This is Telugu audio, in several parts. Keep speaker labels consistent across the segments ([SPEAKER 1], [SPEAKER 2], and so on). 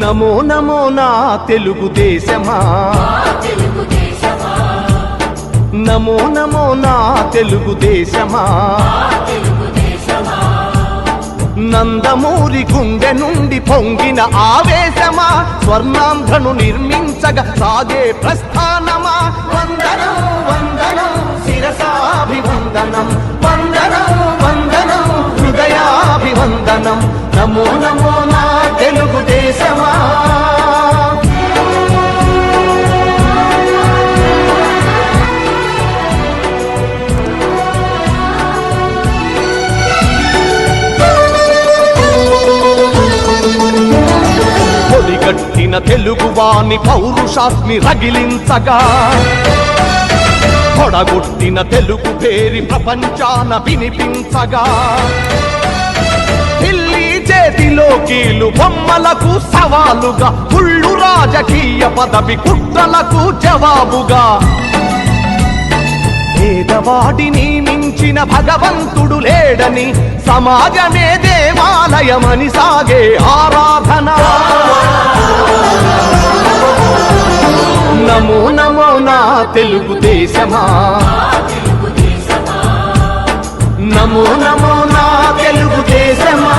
[SPEAKER 1] నమో నమో నా తెలుగుదేశమా, నమో నమో నా తెలుగుదేశమా, నందమూరి గుండె నుండి పొంగిన ఆవేశమా, స్వర్ణాంధ్రను నిర్మించగా సాగే ప్రస్థానమా. వందనం వందనం శిరసాభివందనం, వందనం వందనం హృదయాభివందనం. నమో నమో నా తెలుగుదేశమా. పొడిగట్టిన తెలుగువాని పౌరుషాన్ని రగిలించగా, పొడగొట్టిన తెలుగు పేరి ప్రపంచాన వినిపించగా, ఢిల్లీ చేతిలో కీలు బొమ్మలకు సవాలుగా, కుళ్ళు రాజకీయ పదవి కుట్రలకు జవాబుగా, పేదవాడిని మించిన భగవంతుడు లేడని, సమాజమే దేవాలయమని సాగే ఆరాధన. నమో నమో నా తెలుగుదేశమా, నమో నమో నా తెలుగుదేశమా.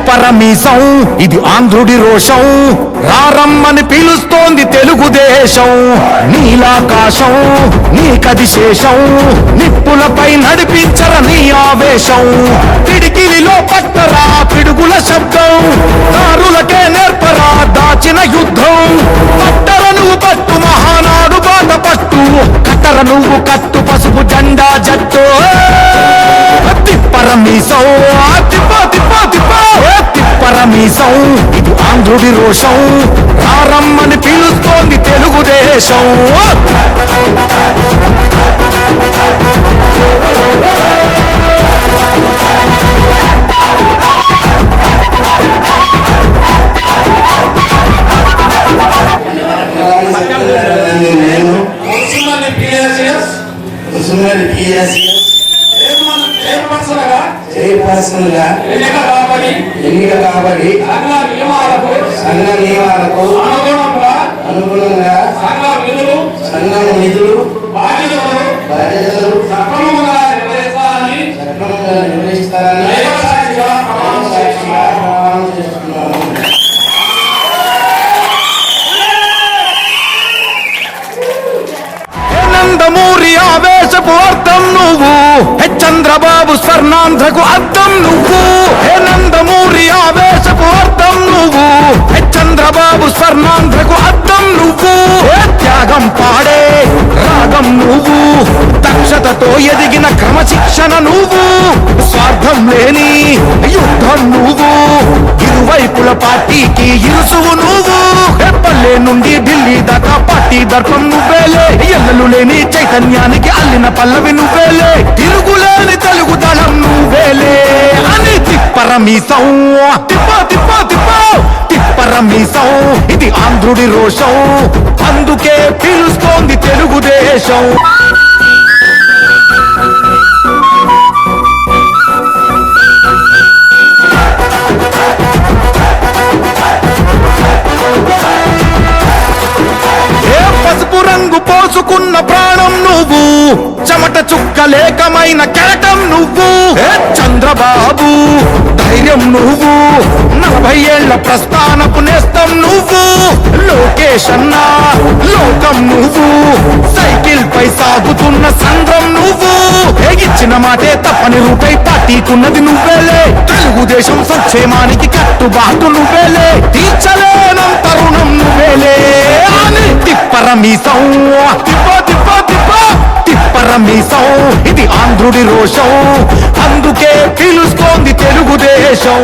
[SPEAKER 2] పరమీసం ఇది ఆంధ్రుడి రోషం, రారమ్మని పిలుస్తోంది తెలుగుదేశం. నీలాకాశం నీకది శేషం, నిప్పులపై నడిపించర నీ ఆవేశం. పిడికిలిలో పట్టరా పిడుగుల శబ్దం, దారులకే నేర్పరా దాచిన యుద్ధం. పట్టర నువ్వు పట్టు మహానాడు బాట పట్టు, కట్టర నువ్వు కట్టు పసుపు జెండా జట్టు. తిప్పరమీసం తిప్ప తిప్ప తిప్ప తిప్పరమీసం ఇది ఆంధ్రుడి రోషం, రారమ్మని పిలుస్తోంది తెలుగుదేశం.
[SPEAKER 3] చైర్పర్సన్గా ఎన్నిక కాబడి సంఘ నియమాలకు అనుగుణంగా సంఘం నిధులు బాధ్యతలు సక్రమంగా నిర్వహిస్తారని ప్రమాణం చేస్తున్నాను.
[SPEAKER 2] చంద్రబాబు స్వర్ణాంధ్రకు అర్థం నువ్వు హే నందమూరి ఆవేశపు అర్థం నువ్వు హే చంద్రబాబు స్వర్ణాంధ్రకు అర్థం నువ్వు హే త్యాగం పాడే రాగం నువ్వు దక్షతతో ఎదిగిన క్రమశిక్షణ నువ్వు స్వార్థం లేని యుద్ధం నువ్వు ఇరువైపుల పార్టీకి ఇరుసువు నువ్వు పల్లె నుండి ఢిల్లీ దాకా పార్టీ దర్పం నువ్వేలే ఎల్లలు లేని చైతన్యానికి అల్లిన పల్లవి నువ్వేలే తిరుగులేని తెలుగు దళం నువ్వేలే అని తిప్పరమీసం తిప్ప తిప్ప తిప్ప తిప్పరమీసం ఇది ఆంధ్రుడి రోషం అందుకే పిలుస్తోంది తెలుగుదేశం పసుపు రంగు పోసుకున్న ప్రాణం నువ్వు చెమట చుక్కలేకమైన కెరటం నువ్వు చంద్రబాబు ధైర్యం నువ్వు 40 ఏళ్ల ప్రస్థానపు నేస్తం నువ్వు లోకేష్ అన్నా లోకం నువ్వు సైకిల్ పై సాగుతున్న సంఘం నువ్వు ఇచ్చిన మాటే తప్పని రూపై పార్టీకున్నది నువ్వేలే తెలుగుదేశం సంక్షేమానికి కట్టుబాటు నువ్వేలే తీర్చలేనంత రుణం నువ్వేలే అని తిప్పరమీసం తిప్ప తిప్ప తిప్ప తిప్పరమీసం ఇది ఆంధ్రుడి రోషం అందుకే పిలుస్తోంది తెలుగుదేశం